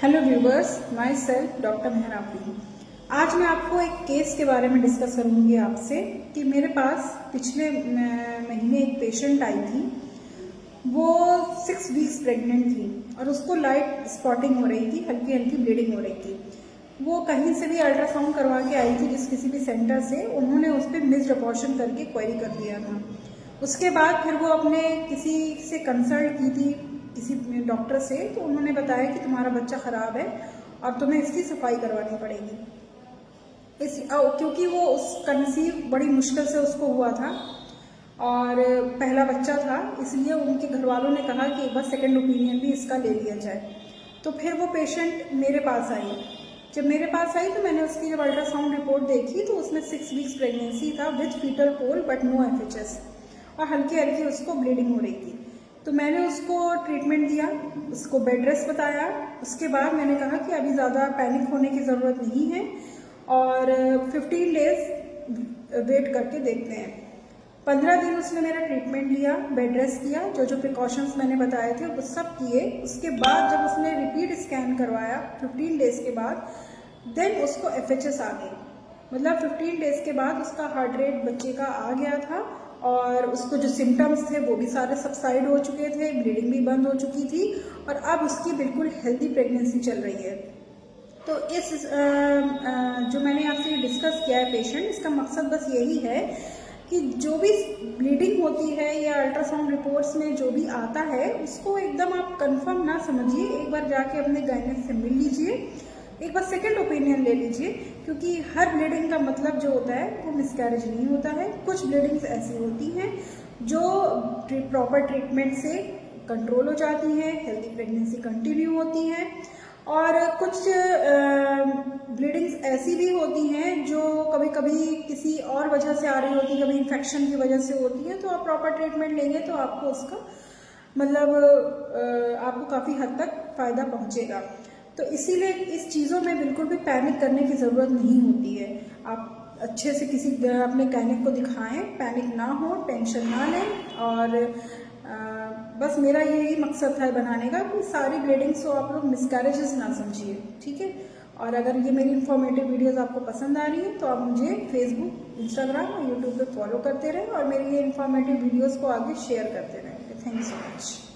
Hello viewers, myself doctor Mehrabi. आज मैं आपको एक केस के बारे में डिस्कस करूंगी आपसे कि मेरे पास पिछले महीने एक पेशेंट आई थी। वो 6 वीक्स प्रेग्नेंट थी और उसको लाइट स्पॉटिंग हो रही थी, हल्की हल्की ब्लीडिंग हो रही थी। वो कहीं से भी अल्ट्रासाउंड करवा के आई थी, किसी भी सेंटर से। उन्होंने उस पर मिस्ड अबॉर्शन करके क्वेरी कर दिया था। उसके बाद फिर वो अपने किसी से कंसल्ट की थी, किसी डॉक्टर से, तो उन्होंने बताया कि तुम्हारा बच्चा ख़राब है और तुम्हें इसकी सफाई करवानी पड़ेगी। क्योंकि वो उस कंसीव बड़ी मुश्किल से उसको हुआ था और पहला बच्चा था, इसलिए उनके घर वालों ने कहा कि एक बार सेकेंड ओपिनियन भी इसका ले लिया जाए। तो फिर वो पेशेंट मेरे पास आई। जब मेरे पास आई तो मैंने उसकी जब अल्ट्रासाउंड रिपोर्ट देखी तो उसमें 6 वीक्स प्रेगनेंसी था with fetal pole but no FHS और हल्की हल्की उसको ब्लीडिंग हो रही थी। तो मैंने उसको ट्रीटमेंट दिया, उसको बेड रेस्ट बताया। उसके बाद मैंने कहा कि अभी ज़्यादा पैनिक होने की ज़रूरत नहीं है और 15 डेज वेट करके देखते हैं। 15 दिन उसने मेरा ट्रीटमेंट लिया, बेड रेस्ट किया, जो जो प्रिकॉशंस मैंने बताए थे वो सब किए। उसके बाद जब उसने रिपीट स्कैन करवाया 15 डेज के बाद, देन उसको FHS आ गई। मतलब 15 डेज के बाद उसका हार्ट रेट बच्चे का आ गया था और उसको जो सिम्टम्स थे वो भी सारे सबसाइड हो चुके थे, ब्लीडिंग भी बंद हो चुकी थी और अब उसकी बिल्कुल हेल्दी प्रेगनेंसी चल रही है। तो इस जो मैंने आपसे डिस्कस किया है पेशेंट, इसका मकसद बस यही है कि जो भी ब्लीडिंग होती है या अल्ट्रासाउंड रिपोर्ट्स में जो भी आता है उसको एकदम आप कंफर्म ना समझिए। एक बार जाके अपने गायनेक से मिल लीजिए, एक बार सेकेंड ओपिनियन ले लीजिए, क्योंकि हर ब्लीडिंग का मतलब जो होता है वो मिसकैरेज नहीं होता है। कुछ ब्लीडिंग्स ऐसी होती हैं जो प्रॉपर ट्रीटमेंट से कंट्रोल हो जाती हैं, हेल्दी प्रेगनेंसी कंटिन्यू होती है, और कुछ ब्लीडिंग्स ऐसी भी होती हैं जो कभी कभी किसी और वजह से आ रही होती है, कभी इन्फेक्शन की वजह से होती है। तो आप प्रॉपर ट्रीटमेंट लेंगे तो आपको उसका मतलब आपको काफ़ी हद तक फ़ायदा पहुंचेगा। तो इसीलिए इस चीज़ों में बिल्कुल भी पैनिक करने की ज़रूरत नहीं होती है। आप अच्छे से किसी अपने गायनेक को दिखाएं, पैनिक ना हो, टेंशन ना लें। और बस मेरा यही मकसद था बनाने का कि सारी ब्लीडिंग्स को आप लोग मिसकैरेजेस ना समझिए, ठीक है। और अगर ये मेरी इन्फॉर्मेटिव वीडियोस आपको पसंद आ रही है तो आप मुझे फेसबुक, इंस्टाग्राम और यूट्यूब पे फॉलो करते रहें और मेरी ये इन्फॉर्मेटिव वीडियोस को आगे शेयर करते रहें। Thank you so much.